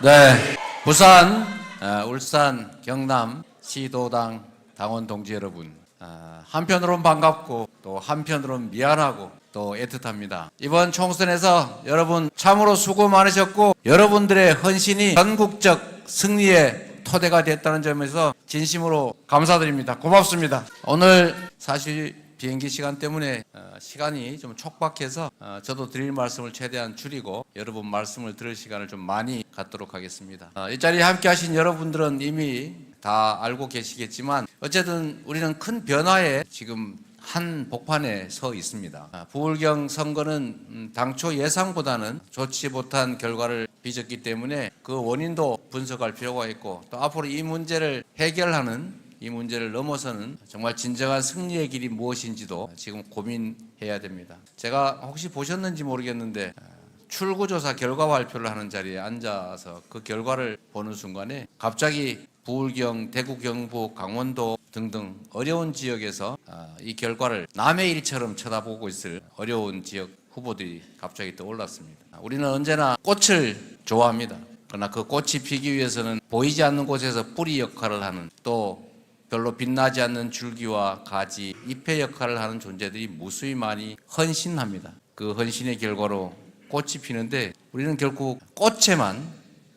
네, 부산, 울산, 경남 시도당 당원 동지 여러분, 한편으로는 반갑고 또 한편으로는 미안하고 또 애틋합니다. 이번 총선에서 여러분 참으로 수고 많으셨고 여러분들의 헌신이 전국적 승리의 토대가 됐다는 점에서 진심으로 감사드립니다. 고맙습니다. 오늘 사실 비행기 시간 때문에 시간이 좀 촉박해서 저도 드릴 말씀을 최대한 줄이고 여러분 말씀을 들을 시간을 좀 많이 갖도록 하겠습니다. 이 자리에 함께 하신 여러분들은 이미 다 알고 계시겠지만 어쨌든 우리는 큰 변화에 지금 한 복판에 서 있습니다. 부울경 선거는 당초 예상보다는 좋지 못한 결과를 빚었기 때문에 그 원인도 분석할 필요가 있고 또 앞으로 이 문제를 해결하는 이 문제를 넘어서는 정말 진정한 승리의 길이 무엇인지도 지금 고민해야 됩니다. 제가 혹시 보셨는지 모르겠는데 출구조사 결과 발표를 하는 자리에 앉아서 그 결과를 보는 순간에 갑자기 부울경, 대구, 경북, 강원도 등등 어려운 지역에서 이 결과를 남의 일처럼 쳐다보고 있을 어려운 지역 후보들이 갑자기 떠올랐습니다. 우리는 언제나 꽃을 좋아합니다. 그러나 그 꽃이 피기 위해서는 보이지 않는 곳에서 뿌리 역할을 하는 또 별로 빛나지 않는 줄기와 가지, 잎의 역할을 하는 존재들이 무수히 많이 헌신합니다. 그 헌신의 결과로 꽃이 피는데 우리는 결국 꽃에만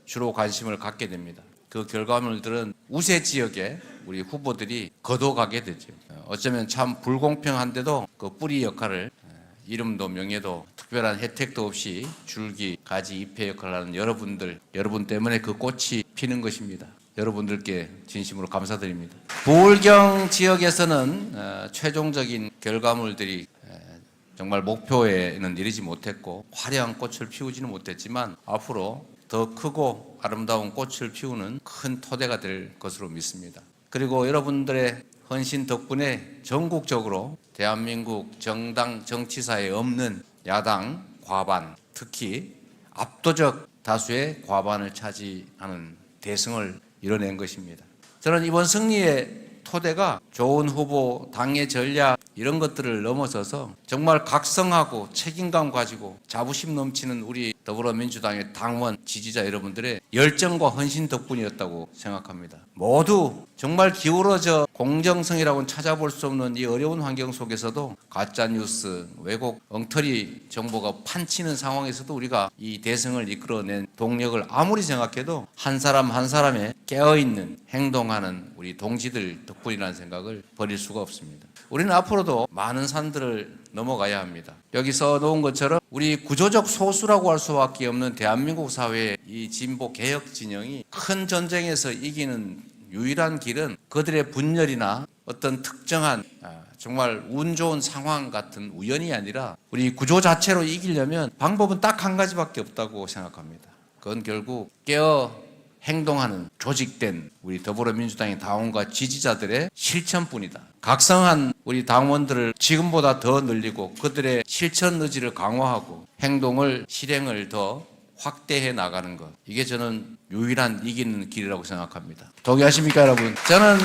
주로 관심을 갖게 됩니다. 그 결과물들은 우세 지역에 우리 후보들이 거둬가게 되죠. 어쩌면 참 불공평한데도 그 뿌리 역할을 이름도 명예도 특별한 혜택도 없이 줄기, 가지, 잎의 역할을 하는 여러분 때문에 그 꽃이 피는 것입니다. 여러분들께 진심으로 감사드립니다. 부울경 지역에서는 최종적인 결과물들이 정말 목표에는 이르지 못했고 화려한 꽃을 피우지는 못했지만 앞으로 더 크고 아름다운 꽃을 피우는 큰 토대가 될 것으로 믿습니다. 그리고 여러분들의 헌신 덕분에 전국적으로 대한민국 정당 정치사에 없는 야당 과반, 특히 압도적 다수의 과반을 차지하는 대승을 이뤄낸 것입니다. 저는 이번 승리의 토대가 좋은 후보, 당의 전략 이런 것들을 넘어서서 정말 각성하고 책임감 가지고 자부심 넘치는 우리 더불어민주당의 당원, 지지자 여러분들의 열정과 헌신 덕분이었다고 생각합니다. 모두 정말 기울어져 공정성이라고는 찾아볼 수 없는 이 어려운 환경 속에서도 가짜뉴스, 왜곡, 엉터리 정보가 판치는 상황에서도 우리가 이 대승을 이끌어낸 동력을 아무리 생각해도 한 사람 한 사람의 깨어있는 행동하는 우리 동지들 덕분이라는 생각을 버릴 수가 없습니다. 우리는 앞으로도 많은 산들을 넘어가야 합니다. 여기 써놓은 것처럼 우리 구조적 소수라고 할 수밖에 없는 대한민국 사회의 이 진보 개혁 진영이 큰 전쟁에서 이기는 유일한 길은 그들의 분열이나 어떤 특정한 정말 운 좋은 상황 같은 우연이 아니라 우리 구조 자체로 이기려면 방법은 딱 한 가지밖에 없다고 생각합니다. 그건 결국 깨어 행동하는 조직된 우리 더불어민주당의 당원과 지지자들의 실천뿐이다. 각성한 우리 당원들을 지금보다 더 늘리고 그들의 실천 의지를 강화하고 행동을 실행을 더 확대해 나가는 것. 이게 저는 유일한 이기는 길이라고 생각합니다. 동의하십니까, 여러분? 저는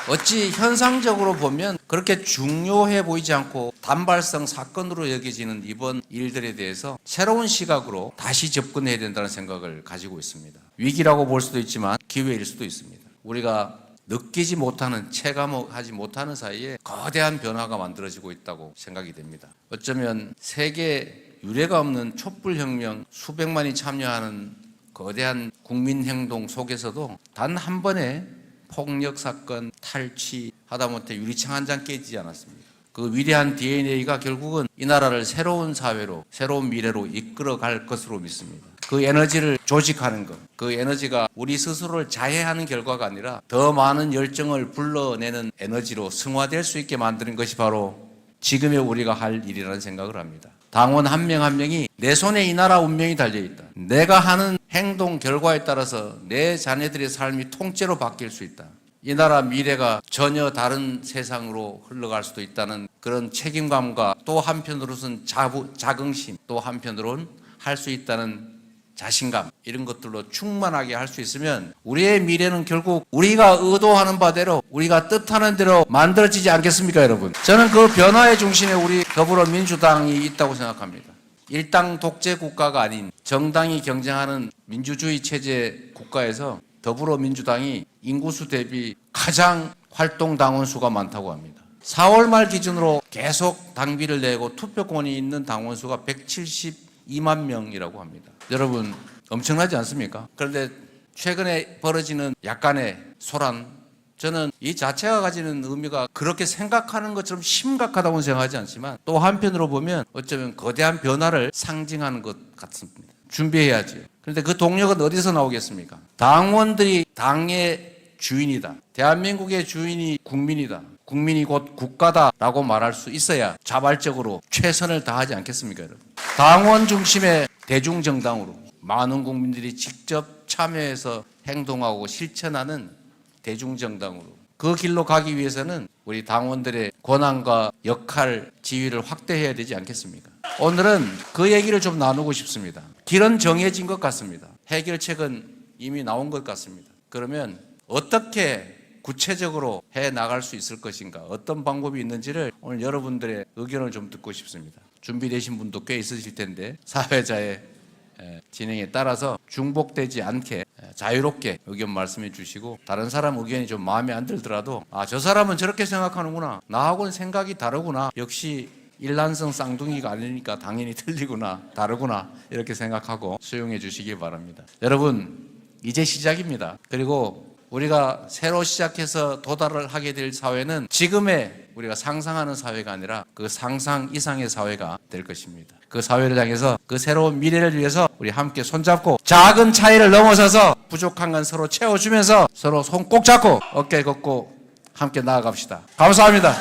어찌 현상적으로 보면 그렇게 중요해 보이지 않고 단발성 사건으로 여겨지는 이번 일들에 대해서 새로운 시각으로 다시 접근해야 된다는 생각을 가지고 있습니다. 위기라고 볼 수도 있지만 기회일 수도 있습니다. 우리가 느끼지 못하는, 체감하지 못하는 사이에 거대한 변화가 만들어지고 있다고 생각이 됩니다. 어쩌면 세계 유례가 없는 촛불혁명 수백만이 참여하는 거대한 국민행동 속에서도 단 한 번의 폭력사건, 탈취, 하다못해 유리창 한 장 깨지지 않았습니다. 그 위대한 DNA가 결국은 이 나라를 새로운 사회로, 새로운 미래로 이끌어갈 것으로 믿습니다. 그 에너지를 조직하는 것, 그 에너지가 우리 스스로를 자해하는 결과가 아니라 더 많은 열정을 불러내는 에너지로 승화될 수 있게 만드는 것이 바로 지금의 우리가 할 일이라는 생각을 합니다. 당원 한 명 한 명이 내 손에 이 나라 운명이 달려있다. 내가 하는 행동 결과에 따라서 내 자녀들의 삶이 통째로 바뀔 수 있다. 이 나라 미래가 전혀 다른 세상으로 흘러갈 수도 있다는 그런 책임감과 또 한편으로는 자긍심, 또 한편으로는 할 수 있다는 자신감, 이런 것들로 충만하게 할 수 있으면 우리의 미래는 결국 우리가 의도하는 바대로, 우리가 뜻하는 대로 만들어지지 않겠습니까, 여러분? 저는 그 변화의 중심에 우리 더불어민주당이 있다고 생각합니다. 일당 독재 국가가 아닌 정당이 경쟁하는 민주주의 체제 국가에서 더불어민주당이 인구수 대비 가장 활동 당원 수가 많다고 합니다. 4월 말 기준으로 계속 당비를 내고 투표권이 있는 당원 수가 172만 명이라고 합니다. 여러분 엄청나지 않습니까? 그런데 최근에 벌어지는 약간의 소란, 저는 이 자체가 가지는 의미가 그렇게 생각하는 것처럼 심각하다고 생각하지 않지만 또 한편으로 보면 어쩌면 거대한 변화를 상징하는 것 같습니다. 준비해야죠. 그런데 그 동력은 어디서 나오겠습니까? 당원들이 당의 주인이다. 대한민국의 주인이 국민이다. 국민이 곧 국가다라고 말할 수 있어야 자발적으로 최선을 다하지 않겠습니까, 여러분? 당원 중심의 대중정당으로 많은 국민들이 직접 참여해서 행동하고 실천하는 대중정당으로 그 길로 가기 위해서는 우리 당원들의 권한과 역할, 지위를 확대해야 되지 않겠습니까? 오늘은 그 얘기를 좀 나누고 싶습니다. 길은 정해진 것 같습니다. 해결책은 이미 나온 것 같습니다. 그러면 어떻게 구체적으로 해 나갈 수 있을 것인가, 어떤 방법이 있는지를 오늘 여러분들의 의견을 좀 듣고 싶습니다. 준비되신 분도 꽤 있으실 텐데 사회자의 진행에 따라서 중복되지 않게 자유롭게 의견 말씀해 주시고, 다른 사람 의견이 좀 마음에 안 들더라도 저 사람은 저렇게 생각하는구나, 나하고는 생각이 다르구나, 역시 일란성 쌍둥이가 아니니까 당연히 틀리구나, 다르구나, 이렇게 생각하고 수용해 주시기 바랍니다. 여러분 이제 시작입니다. 그리고 우리가 새로 시작해서 도달을 하게 될 사회는 지금의 우리가 상상하는 사회가 아니라 그 상상 이상의 사회가 될 것입니다. 그 사회를 향해서, 그 새로운 미래를 위해서 우리 함께 손잡고 작은 차이를 넘어서서 부족한 건 서로 채워주면서 서로 손 꼭 잡고 어깨 걷고 함께 나아갑시다. 감사합니다.